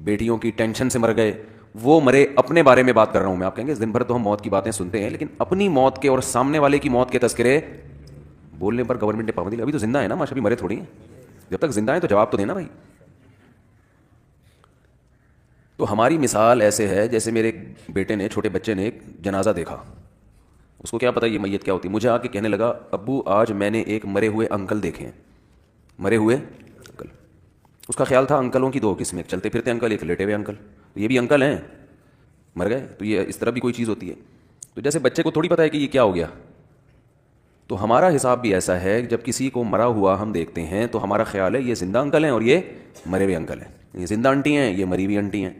بیٹیوں کی ٹینشن سے مر گئے، وہ مرے. اپنے بارے میں بات کر رہا ہوں میں. آپ کہیں گے دن بھر تو ہم موت کی باتیں سنتے ہیں، لیکن اپنی موت کے اور سامنے والے کی موت کے تذکرے بولنے پر گورنمنٹ نے پابندی. ابھی تو زندہ ہے نا ماشاء، ابھی مرے تھوڑی ہیں. جب تک زندہ ہیں تو جواب تو دینا بھائی. تو ہماری مثال ایسے ہے جیسے میرے بیٹے نے، چھوٹے بچے نے ایک جنازہ دیکھا. اس کو کیا پتا یہ میت کیا ہوتی. مجھے آ کے کہنے لگا ابو آج میں نے ایک مرے ہوئے انکل دیکھے ہیں. مرے ہوئے انکل. اس کا خیال تھا انکلوں کی دو قسمیں، ایک چلتے پھرتے انکل، ایک لیٹے ہوئے انکل. یہ بھی انکل ہیں، مر گئے تو یہ اس طرح بھی کوئی چیز ہوتی ہے. تو جیسے بچے کو تھوڑی پتہ ہے کہ یہ کیا ہو گیا. تو ہمارا حساب بھی ایسا ہے، جب کسی کو مرا ہوا ہم دیکھتے ہیں تو ہمارا خیال ہے یہ زندہ انکل ہیں اور یہ مرے ہوئے انکل ہیں. یہ زندہ انٹی ہیں، یہ مری ہوئی انٹی ہیں.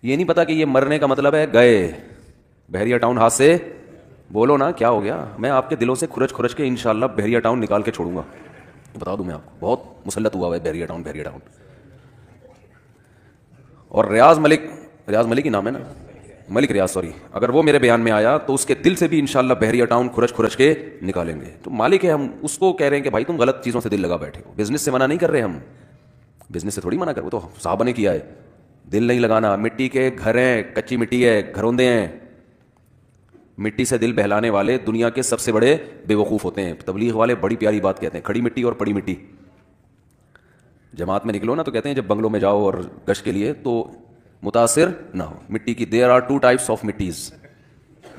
یہ نہیں پتا کہ یہ مرنے کا مطلب ہے گئے بحریہ ٹاؤن ہاتھ سے. بولو نا کیا ہو گیا. میں آپ کے دلوں سے کھرچ کھرچ کے انشاءاللہ بحریہ ٹاؤن نکال کے چھوڑوں گا. بتا دوں میں آپ کو، بہت مسلط ہوا ہوا ہے بحریہ ٹاؤن. بحریہ ٹاؤن اور ریاض ملک ہی نام ہے نا، ملک ریاض سوری. اگر وہ میرے بیان میں آیا تو اس کے دل سے بھی انشاءاللہ بحریہ ٹاؤن کھرچ کھرچ کے نکالیں گے. تو مالک ہے، ہم اس کو کہہ رہے ہیں کہ بھائی تم غلط چیزوں سے دل لگا بیٹھے ہو. بزنس سے منع نہیں کر رہے ہم، بزنس سے تھوڑی منع کر، وہ تو صحابہ نے کیا ہے. دل نہیں لگانا. مٹی کے گھر ہیں، کچی مٹی ہے، گھروندے ہیں. مٹی سے دل بہلانے والے دنیا کے سب سے بڑے بے وقوف ہوتے ہیں. تبلیغ والے بڑی پیاری بات کہتے ہیں، کھڑی مٹی اور پڑی مٹی. جماعت میں نکلو نا تو کہتے ہیں جب بنگلوں میں جاؤ اور گشت کے لیے تو متاثر نہ ہو مٹی کی. There are two types of مٹیز.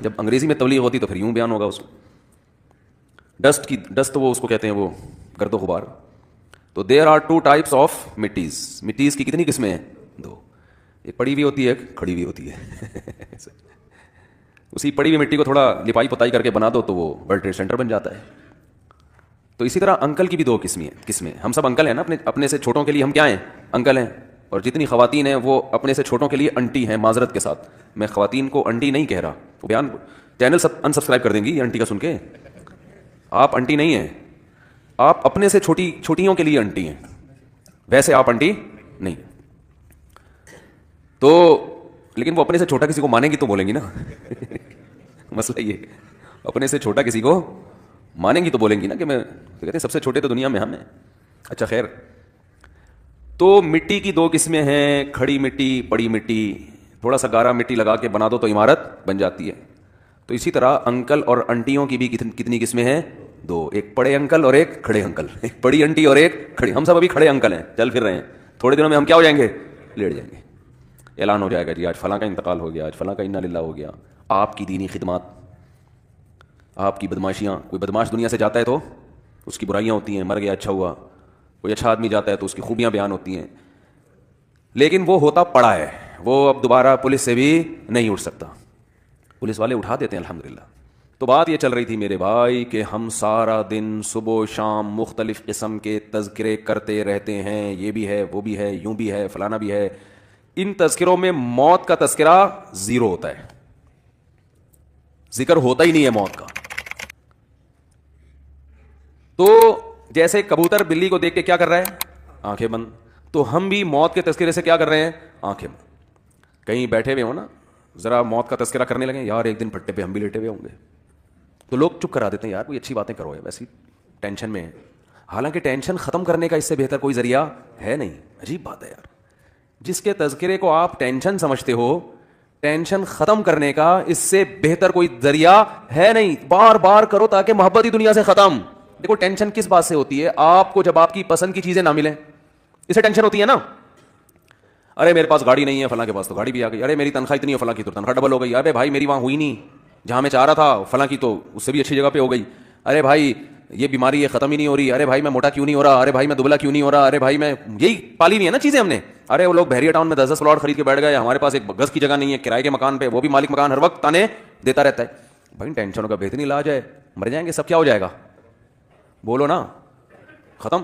جب انگریزی میں تبلیغ ہوتی تو پھر یوں بیان ہوگا اس کو. ڈسٹ وہ اس کو کہتے ہیں، وہ گرد و غبار. تو there are two types of مٹیز. مٹیز کی کتنی قسمیں ہیں؟ دو. ایک پڑی ہوئی ہوتی ہے، ایک کھڑی ہوئی ہوتی ہے. اسی پڑی ہوئی مٹی کو تھوڑا لپائی پتائی کر کے بنا دو تو وہ ورلڈ ٹریڈ سینٹر بن جاتا ہے. تو اسی طرح انکل کی بھی دو قسمیں. ہم سب انکل ہیں نا، اپنے سے چھوٹوں کے لیے ہم کیا ہیں؟ انکل ہیں. اور جتنی خواتین ہیں وہ اپنے سے چھوٹوں کے لیے انٹی ہیں. معذرت کے ساتھ میں خواتین کو انٹی نہیں کہہ رہا. وہ بیان چینل انسبسکرائب کر دیں گی یہ انٹی کا سن کے. آپ انٹی نہیں ہیں، آپ اپنے سے چھوٹیوں کے لیے انٹی ہیں، ویسے آپ انٹی نہیں. تو لیکن وہ اپنے سے چھوٹا کسی کو مانیں گی تو بولیں گی نا. مسئلہ یہ اپنے سے چھوٹا کسی کو مانیں گی تو بولیں گی نا کہ میں کہتے ہیں سب سے چھوٹے تو دنیا میں ہم ہیں. اچھا خیر. تو مٹی کی دو قسمیں ہیں، کھڑی مٹی، پڑی مٹی. تھوڑا سا گارا مٹی لگا کے بنا دو تو عمارت بن جاتی ہے. تو اسی طرح انکل اور انٹیوں کی بھی کتنی قسمیں ہیں؟ دو. ایک پڑے انکل اور ایک کھڑے انکل. ایک پڑی انٹی اور ایک کھڑی. ہم سب ابھی کھڑے انکل ہیں، چل پھر رہے ہیں. تھوڑے دنوں میں ہم کیا ہو جائیں گے؟ لیٹ جائیں گے. اعلان ہو جائے گا جی آج فلاں کا انتقال ہو گیا، آج فلاں کا انا للہ ہو گیا. آپ کی دینی خدمات، آپ کی بدماشیاں. کوئی بدماش دنیا سے جاتا ہے تو اس کی برائیاں ہوتی ہیں، مر گیا اچھا ہوا. کوئی اچھا آدمی جاتا ہے تو اس کی خوبیاں بیان ہوتی ہیں. لیکن وہ ہوتا پڑا ہے، وہ اب دوبارہ پولیس سے بھی نہیں اٹھ سکتا. پولیس والے اٹھا دیتے ہیں الحمدللہ. تو بات یہ چل رہی تھی میرے بھائی کہ ہم سارا دن صبح و شام مختلف قسم کے تذکرے کرتے رہتے ہیں. یہ بھی ہے، وہ بھی ہے، یوں بھی ہے، فلانا بھی ہے. ان تذکروں میں موت کا تذکرہ زیرو ہوتا ہے، ذکر ہوتا ہی نہیں ہے موت کا. تو جیسے کبوتر بلی کو دیکھ کے کیا کر رہا ہے؟ آنکھیں بند. تو ہم بھی موت کے تذکرے سے کیا کر رہے ہیں؟ آنکھیں بند. کہیں بیٹھے ہوئے ہو نا، ذرا موت کا تذکرہ کرنے لگے، یار ایک دن پھٹے پہ ہم بھی لیٹے ہوئے ہوں گے، تو لوگ چپ کرا دیتے ہیں، یار کوئی اچھی باتیں کرو، ویسی ٹینشن میں ہے. حالانکہ ٹینشن ختم کرنے کا اس سے بہتر کوئی ذریعہ ہے نہیں. عجیب بات ہے یار. جس کے تذکرے کو آپ ٹینشن سمجھتے ہو، ٹینشن ختم کرنے کا اس سے بہتر کوئی ذریعہ ہے نہیں. بار بار کرو تاکہ محبت ہی دنیا سے ختم. دیکھو ٹینشن کس بات سے ہوتی ہے؟ آپ کو جب آپ کی پسند کی چیزیں نہ ملیں، اسے ٹینشن ہوتی ہے نا. ارے میرے پاس گاڑی نہیں ہے، فلاں کے پاس تو گاڑی بھی آ گئی. ارے میری تنخواہ اتنی ہے، فلاں کی تو تنخواہ ڈبل ہو گئی. ارے بھائی میری وہاں ہوئی نہیں جہاں میں چاہ رہا تھا، فلاں کی تو اس سے بھی اچھی جگہ پہ ہو گئی. ارے بھائی یہ بیماری ہے، ختم ہی نہیں ہو رہی. ارے بھائی میں موٹا کیوں نہیں ہو رہا. ارے بھائی میں دبلا کیوں نہیں ہو رہا. ارے بھائی میں، یہی پالی ہوئی ہے نا چیزیں ہم نے. ارے وہ لوگ بحریہ ٹاؤن میں 10 پلاٹ خرید کے بیٹھ گئے، ہمارے پاس ایک گز کی جگہ نہیں ہے کرائے کے مکان پہ، وہ بھی مالک مکان ہر وقت تانے دیتا رہتا ہے. بھائی ٹینشنوں کا بہترین علاج ہے، مر جائیں گے سب، کیا ہو جائے گا؟ بولو نا، ختم.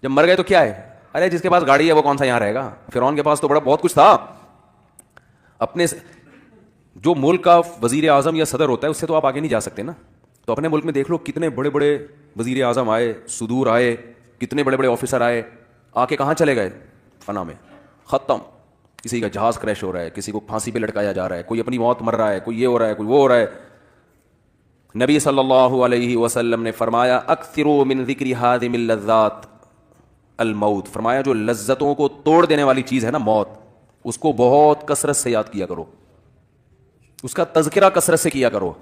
جب مر گئے تو کیا ہے؟ ارے جس کے پاس گاڑی ہے وہ کون سا یہاں رہے گا؟ فرعون کے پاس تو بہت کچھ تھا. اپنے جو ملک کا وزیر اعظم یا صدر ہوتا ہے اس سے تو آپ آگے نہیں جا سکتے نا. تو اپنے ملک میں دیکھ لو کتنے بڑے بڑے وزیر اعظم آئے، صدور آئے، کتنے بڑے بڑے آفیسر آئے، آ کے کہاں چلے گئے؟ فنا میں. ختم. کسی کا جہاز کریش ہو رہا ہے، کسی کو پھانسی پہ لٹکایا جا رہا ہے، کوئی اپنی موت مر رہا ہے، کوئی یہ ہو رہا ہے، کوئی وہ ہو رہا ہے. نبی صلی اللہ علیہ وسلم نے فرمایا اکثروا من ذکر ہادم اللذات الموت. فرمایا جو لذتوں کو توڑ دینے والی چیز ہے نا موت, اس کو بہت کثرت سے یاد کیا کرو, اس کا تذکرہ کثرت سے کیا کرو,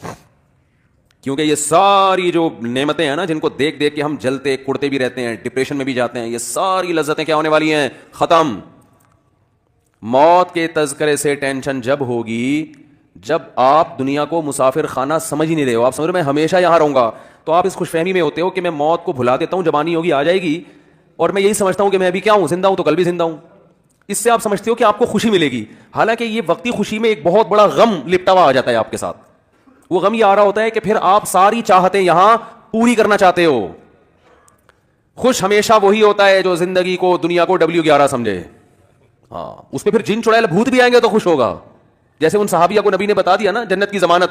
کیونکہ یہ ساری جو نعمتیں ہیں نا جن کو دیکھ دیکھ کے ہم جلتے کڑتے بھی رہتے ہیں, ڈپریشن میں بھی جاتے ہیں, یہ ساری لذتیں کیا ہونے والی ہیں؟ ختم. موت کے تذکرے سے ٹینشن جب ہوگی جب آپ دنیا کو مسافر خانہ سمجھ ہی نہیں رہے ہو, آپ سمجھ رہے میں ہمیشہ یہاں رہوں گا, تو آپ اس خوش فہمی میں ہوتے ہو کہ میں موت کو بھلا دیتا ہوں, جوانی ہوگی آ جائے گی, اور میں یہی سمجھتا ہوں کہ میں ابھی کیا ہوں, زندہ ہوں تو کل بھی زندہ ہوں. اس سے آپ سمجھتے ہو کہ آپ کو خوشی ملے گی, حالانکہ یہ وقتی خوشی میں ایک بہت بڑا غم لپٹا ہوا آ جاتا ہے آپ کے ساتھ. وہ غم یہ آ رہا ہوتا ہے کہ پھر آپ ساری چاہتیں یہاں پوری کرنا چاہتے ہو. خوش ہمیشہ وہی ہوتا ہے جو زندگی کو دنیا کو W11 سمجھے. ہاں, اس پہ پھر جن چڑیل بھوت بھی آئیں گے تو خوش ہوگا. جیسے ان صحابیہ کو نبی نے بتا دیا نا جنت کی ضمانت,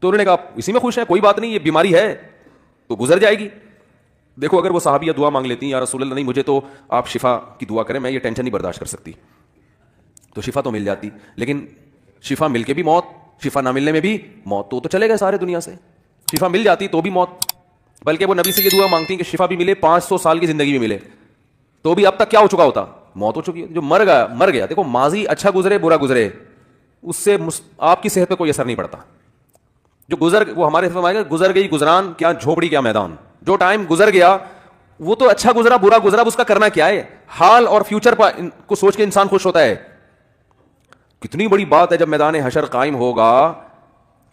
تو انہوں نے کہا اسی میں خوش ہے, کوئی بات نہیں, یہ بیماری ہے تو گزر جائے گی. دیکھو اگر وہ صحابیہ دعا مانگ لیتی ہیں, یا رسول اللہ نہیں مجھے تو آپ شفا کی دعا کریں, میں یہ ٹینشن نہیں برداشت کر سکتی, تو شفا تو مل جاتی. لیکن شفا مل کے بھی موت, شفا نہ ملنے میں بھی موت, تو چلے گئے سارے دنیا سے. شفا مل جاتی تو بھی موت, بلکہ وہ نبی سے یہ دعا مانگتی ہیں کہ شفا بھی ملے, 500 سال کی زندگی بھی ملے, تو بھی اب تک کیا ہو چکا ہوتا؟ موت ہو چکی ہے. جو مر گیا. دیکھو ماضی اچھا گزرے برا گزرے, اس سے آپ کی صحت پہ کوئی اثر نہیں پڑتا. جو وہ ہمارے گزر گئی گزران, کیا جھوپڑی کیا میدان. جو ٹائم گزر گیا وہ تو اچھا گزرا برا گزرا, اس کا کرنا کیا ہے؟ حال اور فیوچر کو سوچ کے انسان خوش ہوتا ہے. کتنی بڑی بات ہے جب میدان حشر قائم ہوگا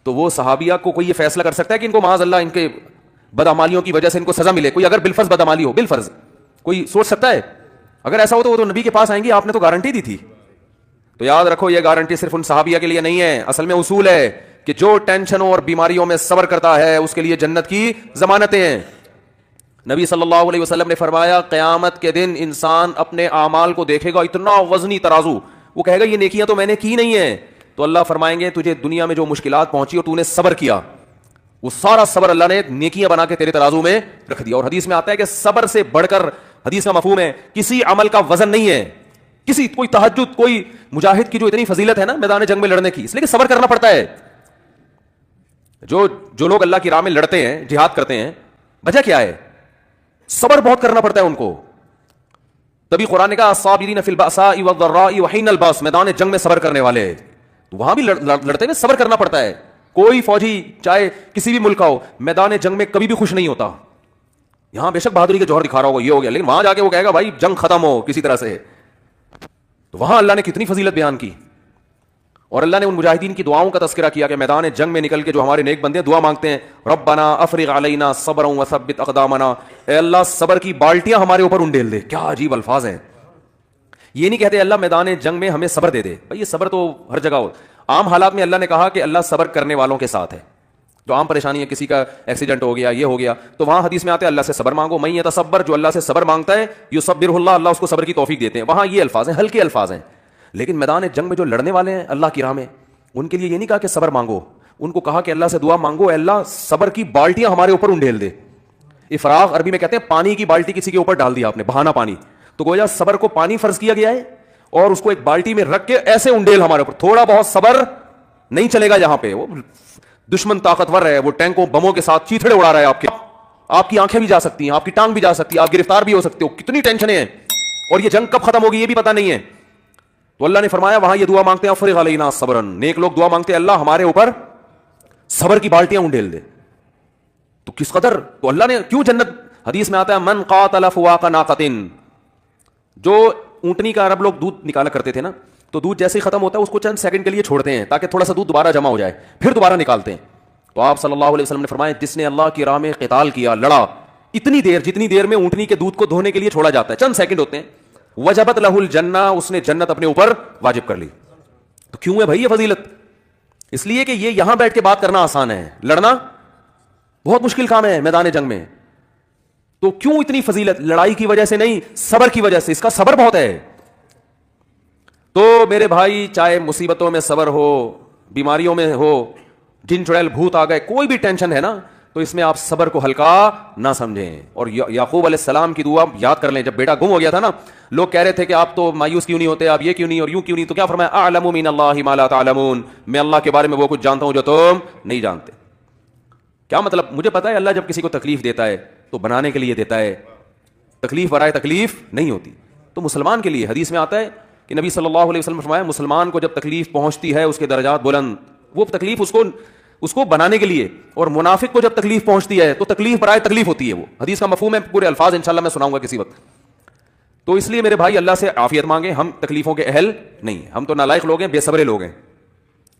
تو وہ صحابیہ کو کوئی یہ فیصلہ کر سکتا ہے کہ ان کو معاذ اللہ ان کے بدعمالیوں کی وجہ سے ان کو سزا ملے؟ کوئی اگر بالفرض بدعمالی ہو, بالفرض کوئی سوچ سکتا ہے؟ اگر ایسا ہو تو وہ تو نبی کے پاس آئیں گے, آپ نے تو گارنٹی دی تھی. تو یاد رکھو یہ گارنٹی صرف ان صحابیہ کے لیے نہیں ہے, اصل میں اصول ہے کہ جو ٹینشنوں اور بیماریوں میں صبر کرتا ہے اس کے لیے جنت کی ضمانتیں ہیں. نبی صلی اللہ علیہ وسلم نے فرمایا قیامت کے دن انسان اپنے اعمال کو دیکھے گا, اتنا وزنی ترازو, وہ کہے گا یہ نیکیاں تو میں نے کی نہیں ہیں. تو اللہ فرمائیں گے تجھے دنیا میں جو مشکلات پہنچی اور تو نے صبر کیا, وہ سارا صبر اللہ نے نیکیاں بنا کے تیرے ترازو میں رکھ دیا. اور حدیث میں آتا ہے کہ صبر سے بڑھ کر, حدیث کا مفہوم ہے, کسی عمل کا وزن نہیں ہے. کوئی تہجد, کوئی مجاہد کی جو اتنی فضیلت ہے نا میدان جنگ میں لڑنے کی, اس لیے کہ صبر کرنا پڑتا ہے. جو لوگ اللہ کی راہ میں لڑتے ہیں, جہاد کرتے ہیں, وجہ کیا ہے؟ صبر بہت کرنا پڑتا ہے ان کو. تبھی قرآن نے کہا الصابرین فی البأساء والضراء وحین الباس, میدان جنگ میں صبر کرنے والے. تو وہاں بھی لڑتے ہوئے صبر کرنا پڑتا ہے. کوئی فوجی چاہے کسی بھی ملک کا ہو, میدان جنگ میں کبھی بھی خوش نہیں ہوتا. یہاں بے شک بہادری کے جوہر دکھا رہا ہوگا, یہ ہو گیا, لیکن وہاں جا کے وہ کہے گا بھائی جنگ ختم ہو کسی طرح سے. تو وہاں اللہ نے کتنی فضیلت بیان کی, اور اللہ نے ان مجاہدین کی دعاؤں کا تذکرہ کیا کہ میدان جنگ میں نکل کے جو ہمارے نیک بندے دعا مانگتے ہیں, ربنا افرغ علینا صبرا وثبت اقدامنا, اے اللہ صبر کی بالٹیاں ہمارے اوپر انڈیل دے. کیا عجیب الفاظ ہیں. یہ نہیں کہتے اللہ میدان جنگ میں ہمیں صبر دے دے, بھائی یہ صبر تو ہر جگہ ہو. عام حالات میں اللہ نے کہا کہ اللہ صبر کرنے والوں کے ساتھ ہے. جو عام پریشانی ہے, کسی کا ایکسیڈنٹ ہو گیا, یہ ہو گیا, تو وہاں حدیث میں آتے ہیں اللہ سے صبر مانگو. من یتصبر, جو اللہ سے صبر مانگتا ہے, یصبرہ اللہ, اللہ اس کو صبر کی توفیق دیتے ہیں. وہاں یہ الفاظ ہیں, ہلکے الفاظ ہیں. لیکن میدان جنگ میں جو لڑنے والے ہیں اللہ کی راہ میں, ان کے لیے یہ نہیں کہا کہ صبر مانگو, ان کو کہا کہ اللہ سے دعا مانگو, اے اللہ صبر کی بالٹیاں ہمارے اوپر انڈیل دے. افراغ عربی میں کہتے ہیں پانی کی بالٹی کسی کے اوپر ڈال دیا آپ نے, بہانا پانی. تو گویا صبر کو پانی فرض کیا گیا ہے, اور اس کو ایک بالٹی میں رکھ کے ایسے انڈیل ہمارے اوپر. تھوڑا بہت صبر نہیں چلے گا جہاں پہ وہ دشمن طاقتور ہے, وہ ٹینکوں بموں کے ساتھ چیتھڑے اڑا رہا ہے, آپ کی آنکھیں بھی جا سکتی ہیں, آپ کی ٹانگ بھی جا سکتی ہے, آپ گرفتار بھی ہو سکتے ہو. کتنی ٹینشنیں ہیں, اور یہ جنگ کب ختم ہوگی یہ بھی پتہ نہیں ہے. تو اللہ نے فرمایا وہاں یہ دعا مانگتے ہیں افرغ علینا صبرا, نیک لوگ دعا مانگتے ہیں اللہ ہمارے اوپر صبر کی بالٹیاں انڈیل دے. تو کس قدر, تو اللہ نے کیوں جنت, حدیث میں آتا ہے من قاتل فواق ناقۃ, جو اونٹنی کا عرب لوگ دودھ نکالا کرتے تھے نا, تو دودھ جیسے ہی ختم ہوتا ہے اس کو چند سیکنڈ کے لیے چھوڑتے ہیں تاکہ تھوڑا سا دودھ دوبارہ جمع ہو جائے, پھر دوبارہ نکالتے ہیں. تو آپ صلی اللہ علیہ وسلم نے فرمایا جس نے اللہ کی راہ میں قتال کیا, لڑا, اتنی دیر جتنی دیر میں اونٹنی کے دودھ کو دھونے کے لیے چھوڑا جاتا ہے, چند سیکنڈ ہوتے ہیں, وجبت لہ الجنہ, اس نے جنت اپنے اوپر واجب کر لی. تو کیوں ہے بھائی یہ فضیلت؟ اس لیے کہ یہ یہاں بیٹھ کے بات کرنا آسان ہے, لڑنا بہت مشکل کام ہے میدان جنگ میں. تو کیوں اتنی فضیلت؟ لڑائی کی وجہ سے نہیں, صبر کی وجہ سے. اس کا صبر بہت ہے. تو میرے بھائی چاہے مصیبتوں میں صبر ہو, بیماریوں میں ہو, جن چڑیل بھوت آ گئے, کوئی بھی ٹینشن ہے نا, تو اس میں آپ صبر کو ہلکا نہ سمجھیں. اور یعقوب علیہ السلام کی دعا یاد کر لیں, جب بیٹا گم ہو گیا تھا نا, لوگ کہہ رہے تھے کہ آپ تو مایوس کیوں نہیں ہوتے, آپ یہ کیوں نہیں اور یوں کیوں نہیں, تو کیا فرمایا اعلم من اللہ ما لا تعلمون, میں اللہ کے بارے میں وہ کچھ جانتا ہوں جو تم نہیں جانتے. کیا مطلب؟ مجھے پتا ہے اللہ جب کسی کو تکلیف دیتا ہے تو بنانے کے لیے دیتا ہے, تکلیف برائے تکلیف نہیں ہوتی. تو مسلمان کے لیے حدیث میں آتا ہے کہ نبی صلی اللہ علیہ وسلم نے فرمایا مسلمان کو جب تکلیف پہنچتی ہے اس کے درجات بلند, وہ تکلیف اس کو بنانے کے لیے, اور منافق کو جب تکلیف پہنچتی ہے تو تکلیف برائے تکلیف ہوتی ہے. وہ حدیث کا مفہوم ہے, پورے الفاظ انشاءاللہ میں سناؤں گا کسی وقت. تو اس لیے میرے بھائی اللہ سے عافیت مانگیں, ہم تکلیفوں کے اہل نہیں, ہم تو نالائق لوگ ہیں, بے صبرے لوگ ہیں.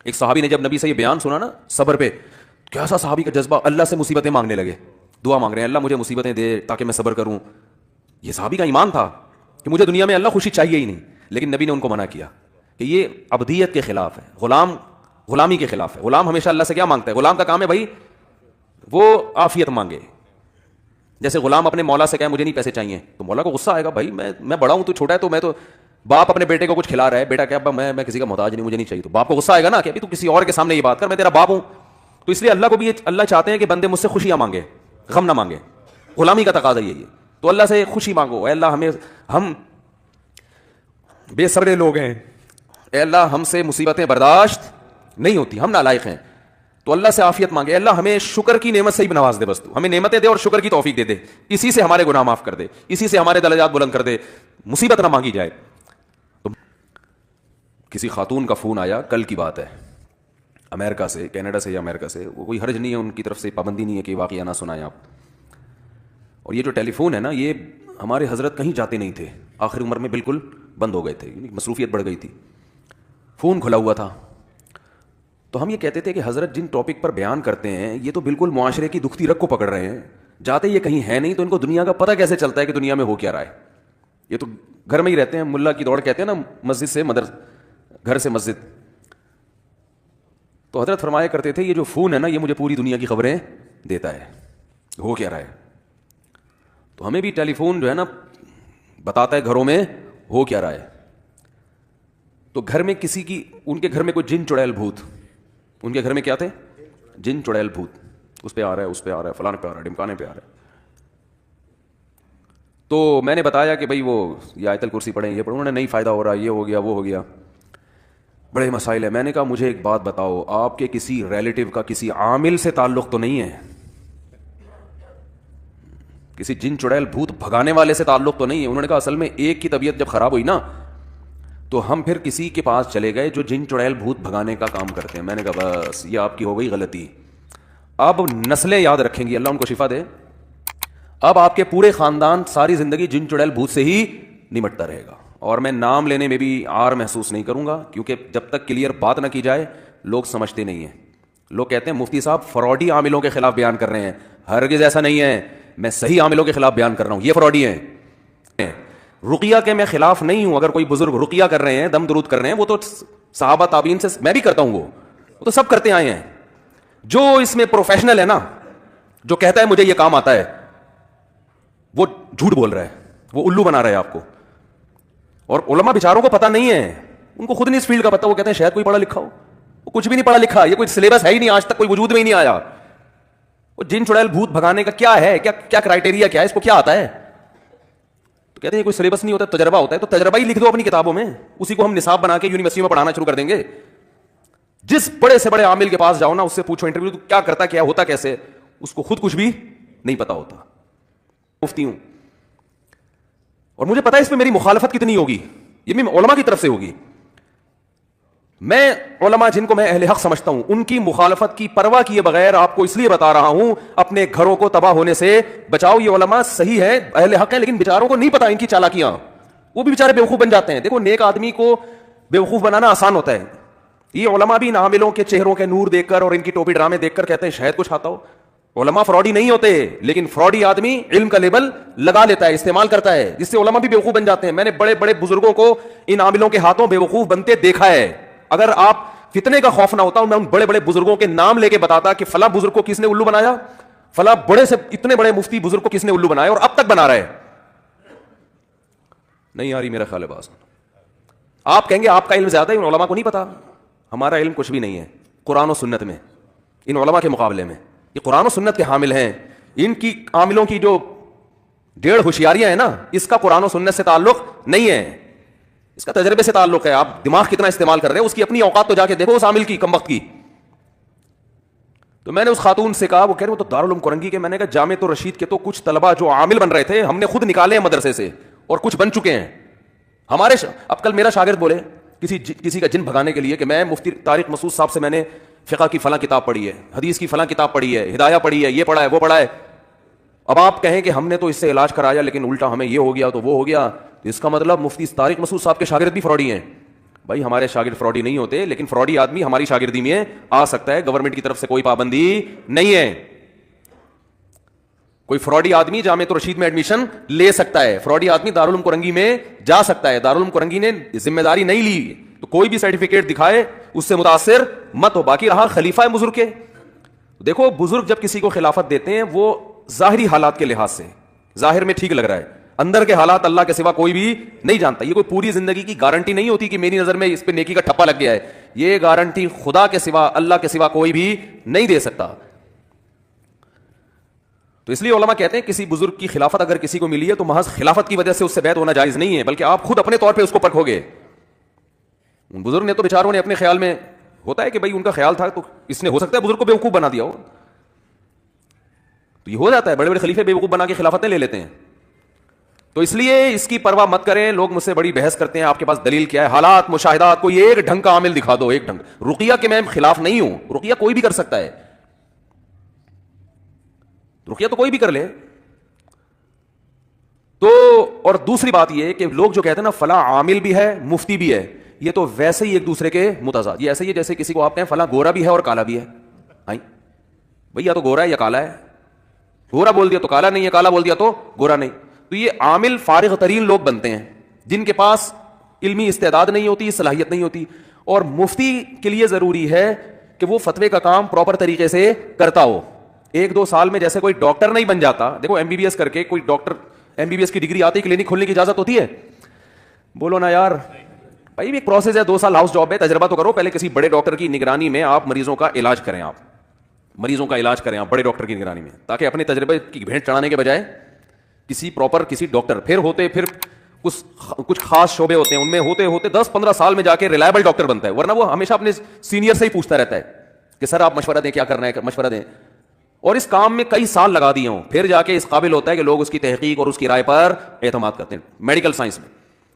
ایک صحابی نے جب نبی سے یہ بیان سنا نا صبر پہ, کیسا صحابی کا جذبہ, اللہ سے مصیبتیں مانگنے لگے, دعا مانگ رہے ہیں اللہ مجھے مصیبتیں دے تاکہ میں صبر کروں. یہ صحابی کا ایمان تھا کہ مجھے دنیا میں اللہ خوشی چاہیے ہی نہیں, لیکن نبی نے ان کو منع کیا کہ یہ عبدیت کے خلاف ہے, غلامی کے خلاف ہے. غلام ہمیشہ اللہ سے کیا مانگتا ہے؟ غلام کا کام ہے بھائی وہ عافیت مانگے. جیسے غلام اپنے مولا سے کہے مجھے نہیں پیسے چاہیے, تو مولا کو غصہ آئے گا, بھائی میں بڑا ہوں تو چھوٹا ہے, تو میں تو باپ اپنے بیٹے کو کچھ کھلا رہا ہے, بیٹا کہ ابا میں کسی کا محتاج نہیں, مجھے نہیں چاہیے, تو باپ کو غصہ آئے گا نا کہ ابھی تو کسی اور کے سامنے یہ بات کر, میں تیرا باپ ہوں. تو اس لیے اللہ کو بھی اللہ چاہتے ہیں کہ بندے مجھ سے خوشیاں مانگے, غم نہ مانگے. غلامی کا تقاضا یہی ہے. تو اللہ سے خوشی مانگو, اے اللہ ہم بے صبر لوگ ہیں, اے اللہ ہم سے مصیبتیں برداشت نہیں ہوتی, ہم نالائق ہیں. تو اللہ سے عافیت مانگے, اللہ ہمیں شکر کی نعمت سے ہی نواز دے, بس تو ہمیں نعمتیں دے اور شکر کی توفیق دے دے, اسی سے ہمارے گناہ معاف کر دے, اسی سے ہمارے درجات بلند کر دے, مصیبت نہ مانگی جائے. تو کسی خاتون کا فون آیا, کل کی بات ہے, امریکہ سے, کینیڈا سے یا امریکہ سے, وہ کوئی حرج نہیں ہے ان کی طرف سے, پابندی نہیں ہے کہ واقعہ نہ سنائیں آپ. اور یہ جو ٹیلی فون ہے نا, یہ ہمارے حضرت کہیں جاتے نہیں تھے, آخری عمر میں بالکل بند ہو گئے تھے, مصروفیت بڑھ گئی تھی, فون کھلا ہوا تھا. تو ہم یہ کہتے تھے کہ حضرت جن ٹاپک پر بیان کرتے ہیں یہ تو بالکل معاشرے کی دکھتی رگ کو پکڑ رہے ہیں, جاتے یہ کہیں ہے نہیں, تو ان کو دنیا کا پتہ کیسے چلتا ہے کہ دنیا میں ہو کیا رہا ہے؟ یہ تو گھر میں ہی رہتے ہیں, ملا کی دوڑ کہتے ہیں نا, مسجد سے گھر سے مسجد. تو حضرت فرمایا کرتے تھے یہ جو فون ہے نا یہ مجھے پوری دنیا کی خبریں دیتا ہے, ہو کیا رہا ہے. تو ہمیں بھی ٹیلی فون جو ہے نا بتاتا ہے گھروں میں ہو کیا رہا ہے. تو گھر میں کسی کی, ان کے گھر میں کوئی جن چڑیل بھوت, ان کے گھر میں کیا تھے؟ جن چڑیل بھوت, اس پہ آ رہا ہے, اس پہ آ رہا ہے, فلانے پہ آ رہا ہے, ڈمکانے پہ آ رہا ہے. تو میں نے بتایا کہ بھائی وہ یہ آیت الکرسی پڑھیں, یہ پڑھیں, انہوں نے نہیں فائدہ ہو رہا, یہ ہو گیا, وہ ہو گیا, بڑے مسائل ہیں. میں نے کہا مجھے ایک بات بتاؤ, آپ کے کسی ریلیٹو کا کسی عامل سے تعلق تو نہیں ہے, کسی جن چڑیل بھوت بھگانے والے سے تعلق تو نہیں ہے؟ انہوں نے کہا اصل میں ایک کی طبیعت جب خراب ہوئی نا تو ہم پھر کسی کے پاس چلے گئے جو جن چڑیل بھوت بھگانے کا کام کرتے ہیں. میں نے کہا بس یہ آپ کی ہو گئی غلطی, اب نسلیں یاد رکھیں گی, اللہ ان کو شفا دے. اب آپ کے پورے خاندان ساری زندگی جن چڑیل بھوت سے ہی نمٹتا رہے گا, اور میں نام لینے میں بھی آر محسوس نہیں کروں گا, کیونکہ جب تک کلیئر بات نہ کی جائے لوگ سمجھتے نہیں ہیں. لوگ کہتے ہیں مفتی صاحب فراڈی عاملوں کے خلاف بیان کر رہے ہیں, ہرگز ایسا نہیں ہے, میں صحیح عاملوں کے خلاف بیان کر رہا ہوں, یہ فراڈی ہیں. رقیہ کے میں خلاف نہیں ہوں, اگر کوئی بزرگ رقیہ کر رہے ہیں, دم درود کر رہے ہیں, وہ تو صحابہ تابعین سے میں بھی کرتا ہوں, وہ تو سب کرتے آئے ہیں. جو اس میں پروفیشنل ہے نا, جو کہتا ہے مجھے یہ کام آتا ہے, وہ جھوٹ بول رہا ہے, وہ الو بنا رہا ہے آپ کو. اور علماء بیچاروں کو پتہ نہیں ہے, ان کو خود نہیں اس فیلڈ کا پتہ, وہ کہتے ہیں شاید کوئی پڑھا لکھا ہو, وہ کچھ بھی نہیں پڑھا لکھا, یہ کوئی سلیبس ہے ہی نہیں, آج تک کوئی وجود میں ہی نہیں آیا. وہ جن چڑیل بھوت بھگانے کا کیا ہے, کیا کرائٹیریا کیا ہے, اس کو کیا آتا ہے؟ تو کہتے ہیں کوئی سلیبس نہیں ہوتا, تجربہ ہوتا ہے. تو تجربہ ہی لکھ دو اپنی کتابوں میں, اسی کو ہم نصاب بنا کے یونیورسٹی میں پڑھانا شروع کر دیں گے. جس بڑے سے بڑے عامل کے پاس جاؤ نا, اس سے پوچھو انٹرویو تو کیا کرتا, کیا ہوتا کیسے, اس کو خود کچھ بھی نہیں پتا ہوتا. مفتی ہوں اور مجھے پتا ہے اس پہ میری مخالفت کتنی ہوگی, یہ بھی علماء کی طرف سے ہوگی. میں علماء جن کو میں اہل حق سمجھتا ہوں ان کی مخالفت کی پرواہ کیے بغیر آپ کو اس لیے بتا رہا ہوں اپنے گھروں کو تباہ ہونے سے بچاؤ. یہ علماء صحیح ہے, اہل حق ہیں, لیکن بیچاروں کو نہیں پتا ان کی چالاکیاں, وہ بھی بیچارے بیوقوف بن جاتے ہیں. دیکھو نیک آدمی کو بیوقوف بنانا آسان ہوتا ہے. یہ علماء بھی عاملوں کے چہروں کے نور دیکھ کر اور ان کی ٹوپی ڈرامے دیکھ کر کہتے ہیں شاید کچھ آتا ہو. علماء فراڈی نہیں ہوتے, لیکن فراڈی آدمی علم کا لیبل لگا لیتا ہے, استعمال کرتا ہے, جس سے علماء بھی بیوقوف بن جاتے ہیں. میں نے بڑے بڑے بزرگوں کو ان عاملوں کے ہاتھوں بیوقوف بنتے دیکھا ہے. اگر آپ فتنے کا خوف نہ ہوتا میں ان بڑے بڑے بزرگوں کے نام لے کے بتاتا کہ فلاں بزرگ کو کس نے الو بنایا, فلاں بڑے سے اتنے بڑے مفتی بزرگ کو کس نے الو بنایا اور اب تک بنا رہا ہے. نہیں آ رہی میرا خیال ہے بات. آپ کہیں گے آپ کا علم زیادہ ہے, ان علماء کو نہیں پتا. ہمارا علم کچھ بھی نہیں ہے قرآن و سنت میں ان علماء کے مقابلے میں. یہ قرآن و سنت کے حامل ہیں, ان کی عاملوں کی جو 1.5 ہوشیاریاں ہیں نا, اس کا قرآن و سنت سے تعلق نہیں ہے, اس کا تجربے سے تعلق ہے. آپ دماغ کتنا استعمال کر رہے ہیں, اس کی اپنی اوقات تو جا کے دیکھو اس عامل کی, کم وقت کی. تو میں نے اس خاتون سے کہا, وہ کہہ رہے وہ تو دارالعلوم کرنگی کے. میں نے کہا جامعۃ الرشید کے تو کچھ طلبہ جو عامل بن رہے تھے ہم نے خود نکالے ہیں مدرسے سے, اور کچھ بن چکے ہیں ہمارے. اب کل میرا شاگرد بولے کسی کا جن بھگانے کے لیے کہ میں مفتی طارق مسعود صاحب سے میں نے فقہ کی فلاں کتاب پڑھی ہے, حدیث کی فلاں کتاب پڑھی ہے, ہدایہ پڑھی ہے, یہ پڑھا ہے, وہ پڑھا ہے. اب آپ کہیں کہ ہم نے تو اس سے علاج کرایا لیکن الٹا ہمیں یہ ہو گیا تو وہ ہو گیا, تو اس کا مطلب مفتی طارق مسعود صاحب کے شاگرد بھی فراڈی ہیں. بھائی ہمارے شاگرد فراڈی نہیں ہوتے, لیکن فراڈی آدمی ہماری شاگردی میں آ سکتا ہے, گورنمنٹ کی طرف سے کوئی پابندی نہیں ہے. کوئی فراڈی آدمی جامعۃ الرشید میں ایڈمیشن لے سکتا ہے, فراڈی آدمی دارالعلوم کرنگی میں جا سکتا ہے. دارالعلوم کرنگی نے ذمہ داری نہیں لی تو کوئی بھی سرٹیفکیٹ دکھائے اس سے متاثر مت ہو. باقی رہا خلیفہ بزرگ کے, دیکھو بزرگ جب کسی کو خلافت دیتے ہیں وہ ظاہری حالات کے لحاظ سے ظاہر میں ٹھیک لگ رہا ہے, اندر کے حالات اللہ کے سوا کوئی بھی نہیں جانتا. یہ کوئی پوری زندگی کی گارنٹی نہیں ہوتی کہ میری نظر میں اس پہ نیکی کا ٹھپا لگ گیا ہے. یہ گارنٹی خدا کے سوا اللہ کے سوا کوئی بھی نہیں دے سکتا. تو اس لیے علماء کہتے ہیں کسی بزرگ کی خلافت اگر کسی کو ملی ہے تو محض خلافت کی وجہ سے اس سے بیعت ہونا جائز نہیں ہے, بلکہ آپ خود اپنے طور پہ اس کو پرکھو گے. ان بزرگ نے تو بیچاروں نے اپنے خیال میں, ہوتا ہے کہ بھائی ان کا خیال تھا تو اس نے ہو سکتا ہے بزرگ کو بیوقوف بنا دیا ہو, تو یہ ہو جاتا ہے, بڑے بڑے خلیفے بیوقوف بنا کے خلافتیں لے لیتے ہیں. تو اس لیے اس کی پرواہ مت کریں. لوگ مجھ سے بڑی بحث کرتے ہیں آپ کے پاس دلیل کیا ہے, حالات مشاہدات, کوئی ایک ڈھنگ کا عامل دکھا دو, ایک ڈھنگ. رقیہ کے میں خلاف نہیں ہوں, رقیہ کوئی بھی کر سکتا ہے, رقیہ تو کوئی بھی کر لے. تو اور دوسری بات یہ کہ لوگ جو کہتے ہیں نا فلاں عامل بھی ہے مفتی بھی ہے, یہ تو ویسے ہی ایک دوسرے کے متضاد. یہ ایسے ہی جیسے کسی کو آپ کہیں فلاں گورا بھی ہے اور کالا بھی ہے. بھئی یا تو گورا ہے یا کالا ہے, گورا بول دیا تو کالا نہیں ہے, کالا بول دیا تو گورا نہیں. تو یہ عامل فارغ ترین لوگ بنتے ہیں جن کے پاس علمی استعداد نہیں ہوتی, صلاحیت نہیں ہوتی. اور مفتی کے لیے ضروری ہے کہ وہ فتوے کا کام پراپر طریقے سے کرتا ہو. ایک دو سال میں جیسے کوئی ڈاکٹر نہیں بن جاتا, دیکھو ایم بی بی ایس کر کے کوئی doctor M B B S کی ڈگری آتی کلینک کھولنے کی اجازت ہوتی ہے؟ بولو نا یار. بھائی ایک پروسیس ہے, 2 سال ہاؤس جاب ہے, تجربہ تو کرو. پہلے کسی بڑے ڈاکٹر کی نگرانی میں آپ مریضوں کا علاج کریں, آپ مریضوں کا علاج کریں آپ بڑے ڈاکٹر کی نگرانی میں, تاکہ اپنے تجربے کی بھینٹ چڑھانے کے بجائے کسی پراپر کسی ڈاکٹر پھر کچھ خاص شعبے ہوتے ہیں ان میں ہوتے 10-15 سال میں جا کے ریلائبل ڈاکٹر بنتا ہے. ورنہ وہ ہمیشہ اپنے سینئر سے ہی پوچھتا رہتا ہے کہ سر آپ مشورہ دیں, کیا کرنا ہے, مشورہ دیں. اور اس کام میں کئی سال لگا دیے ہوں, پھر جا کے اس قابل ہوتا ہے کہ لوگ اس کی تحقیق اور اس کی رائے پر اعتماد کرتے ہیں میڈیکل سائنس میں.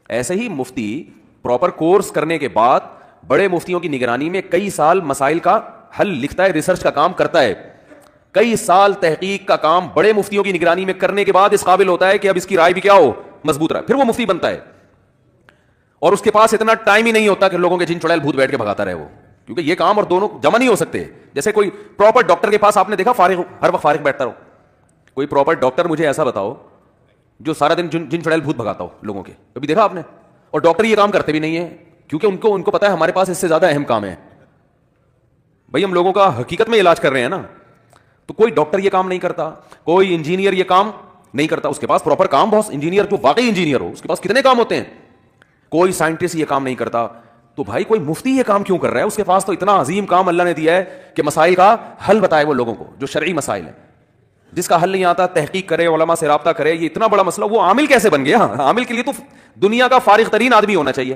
ایسے ہی مفتی پراپر کورس کرنے کے بعد بڑے مفتیوں کی نگرانی میں کئی سال مسائل کا حل لکھتا ہے, ریسرچ کا کام کرتا ہے. کئی سال تحقیق کا کام بڑے مفتیوں کی نگرانی میں کرنے کے بعد اس قابل ہوتا ہے کہ اب اس کی رائے بھی کیا ہو, مضبوط رہے, پھر وہ مفتی بنتا ہے. اور اس کے پاس اتنا ٹائم ہی نہیں ہوتا کہ لوگوں کے جن چڑیل بھوت بیٹھ کے بھگاتا رہے وہ, کیونکہ یہ کام اور دونوں جمع نہیں ہو سکتے. جیسے کوئی پراپر ڈاکٹر کے پاس آپ نے دیکھا فارغ ہر وقت فارغ بیٹھتا رہو. کوئی پراپر ڈاکٹر مجھے ایسا بتاؤ جو سارا دن جن چڑیل بھوت بھگاتا ہو لوگوں کے, کبھی دیکھا آپ نے؟ اور ڈاکٹر یہ کام کرتے بھی نہیں ہے کیونکہ ان کو پتا ہے ہمارے پاس اس سے زیادہ اہم کام ہے. بھائی ہم لوگوں کا حقیقت میں علاج کر رہے ہیں نا. تو کوئی ڈاکٹر یہ کام نہیں کرتا, کوئی انجینئر یہ کام نہیں کرتا, اس کے پاس پراپر کام بہت, انجینئر جو واقعی انجینئر ہو اس کے پاس کتنے کام ہوتے ہیں. کوئی سائنٹسٹ یہ کام نہیں کرتا. تو بھائی کوئی مفتی یہ کام کیوں کر رہا ہے؟ اس کے پاس تو اتنا عظیم کام اللہ نے دیا ہے کہ مسائل کا حل بتائے وہ لوگوں کو, جو شرعی مسائل ہیں. جس کا حل نہیں آتا تحقیق کرے, علماء سے رابطہ کرے. یہ اتنا بڑا مسئلہ, وہ عامل کیسے بن گیا؟ عامل کے لیے تو دنیا کا فارغ ترین آدمی ہونا چاہیے.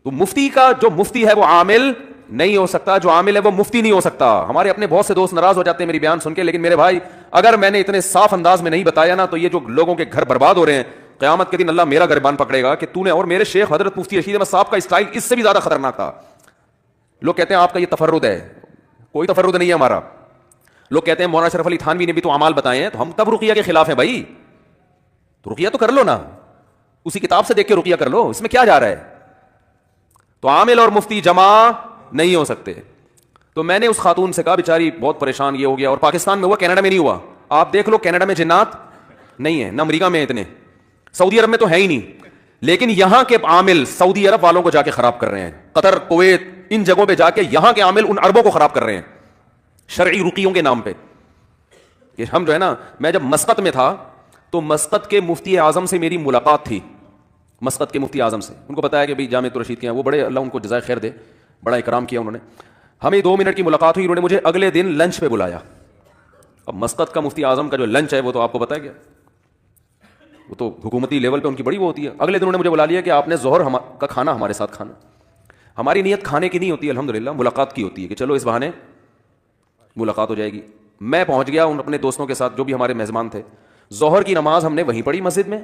تو مفتی کا جو مفتی ہے وہ عامل نہیں ہو سکتا, جو عامل ہے وہ مفتی نہیں ہو سکتا. ہمارے اپنے بہت سے دوست ناراض ہو جاتے ہیں میری بیان سن کے, لیکن میرے بھائی اگر میں نے اتنے صاف انداز میں نہیں بتایا نا تو یہ جو لوگوں کے گھر برباد ہو رہے ہیں, قیامت کے دن اللہ میرا گریبان پکڑے گا کہ تو نے. اور میرے شیخ حضرت مفتی رشید احمد صاحب کا اسٹائل اس سے بھی زیادہ خطرناک تھا. لوگ کہتے ہیں آپ کا یہ تفرد ہے, کوئی تفرد نہیں ہے ہمارا. لوگ کہتے ہیں مولانا اشرف علی تھانوی نے بھی تو اعمال بتائے ہیں, تو ہم تب رقیہ کے خلاف ہیں. بھائی تو رقیہ تو کر لو نا, اسی کتاب سے دیکھ کے رقیہ کر لو, اس میں کیا جا رہا ہے؟ تو عامل اور مفتی جمع نہیں ہو سکتے. تو میں نے اس خاتون سے کہا, بیچاری بہت پریشان, یہ ہو گیا. اور پاکستان میں ہوا, کینیڈا میں نہیں ہوا. آپ دیکھ لو کینیڈا میں جنات نہیں ہے, نہ امریکہ میں اتنے, سعودی عرب میں تو ہے ہی نہیں. لیکن یہاں کے عامل سعودی عرب والوں کو جا کے خراب کر رہے ہیں, قطر, کویت, ان جگہوں پہ جا کے یہاں کے عامل ان عربوں کو خراب کر رہے ہیں شرعی رقیوں کے نام پہ. کہ ہم جو ہے نا, میں جب مسقط میں تھا تو مسقط کے مفتی اعظم سے میری ملاقات تھی, مسقط کے مفتی اعظم سے. ان کو پتا ہے کہ بھائی جامعۃ الرشید کے ہیں, وہ بڑے, اللہ ان کو جزائے خیر دے, بڑا اکرام کیا انہوں نے. ہمیں 2 منٹ کی ملاقات ہوئی, انہوں نے مجھے اگلے دن لنچ پہ بلایا. اب مسقط کا مفتی اعظم کا جو لنچ ہے وہ تو آپ کو پتا ہے کیا, وہ تو حکومتی لیول پہ ان کی بڑی وہ ہوتی ہے. اگلے دن انہوں نے مجھے بلا لیا کہ آپ نے ظہر کا کھانا ہمارے ساتھ کھانا. ہماری نیت کھانے کی نہیں ہوتی الحمدللہ, ملاقات کی ہوتی ہے کہ چلو اس بہانے ملاقات ہو جائے گی. میں پہنچ گیا ان اپنے دوستوں کے ساتھ جو بھی ہمارے میزبان تھے. ظہر کی نماز ہم نے وہیں پڑھی مسجد میں.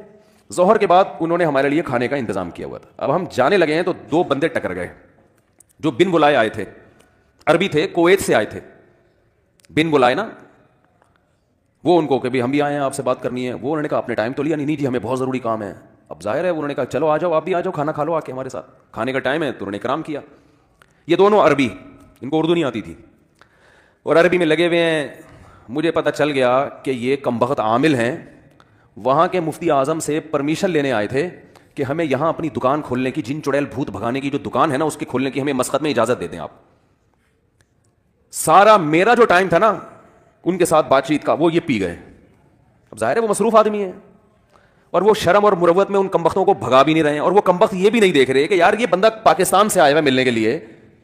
ظہر کے بعد انہوں نے ہمارے لیے کھانے کا انتظام کیا ہوا تھا. اب ہم جانے لگے ہیں تو دو بندے ٹکر گئے جو بن بلائے آئے تھے. عربی تھے, کویت سے آئے تھے. بن بلائے نا, وہ ان کو کہ بھی ہم بھی آئے ہیں آپ سے بات کرنی ہے. وہ انہوں نے کہا اپنے ٹائم تو لیا نہیں جی ہمیں بہت ضروری کام ہے. اب ظاہر ہے انہوں نے کہا چلو آ جاؤ, آپ بھی آ جاؤ, کھانا کھا لو آ کے ہمارے ساتھ, کھانے کا ٹائم ہے. تو انہوں نے اکرام کیا. یہ دونوں عربی, ان کو اردو نہیں آتی تھی اور عربی میں لگے ہوئے ہیں. مجھے پتہ چل گیا کہ یہ کمبخت عامل ہیں, وہاں کے مفتی اعظم سے پرمیشن لینے آئے تھے کہ ہمیں یہاں اپنی دکان کھولنے کی, جن چڑیل بھوت بھگانے کی جو دکان ہے نا اس کی کھولنے کی ہمیں مسقط میں اجازت دے دیں آپ. سارا میرا جو ٹائم تھا نا ان کے ساتھ بات چیت کا وہ یہ پی گئے. اب ظاہر ہے وہ مصروف آدمی ہے اور وہ شرم اور مروت میں ان کمبختوں کو بھگا بھی نہیں رہے ہیں. اور وہ کمبخت یہ بھی نہیں دیکھ رہے کہ یار یہ بندہ پاکستان سے آیا ہے ملنے کے لیے,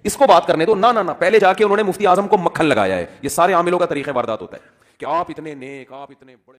اس کو بات کرنے تو نہ پہلے جا کے انہوں نے مفتی اعظم کو مکھن لگایا ہے. یہ سارے عاملوں کا طریقہ واردات ہوتا ہے کہ آپ اتنے نیک, آپ اتنے بڑے.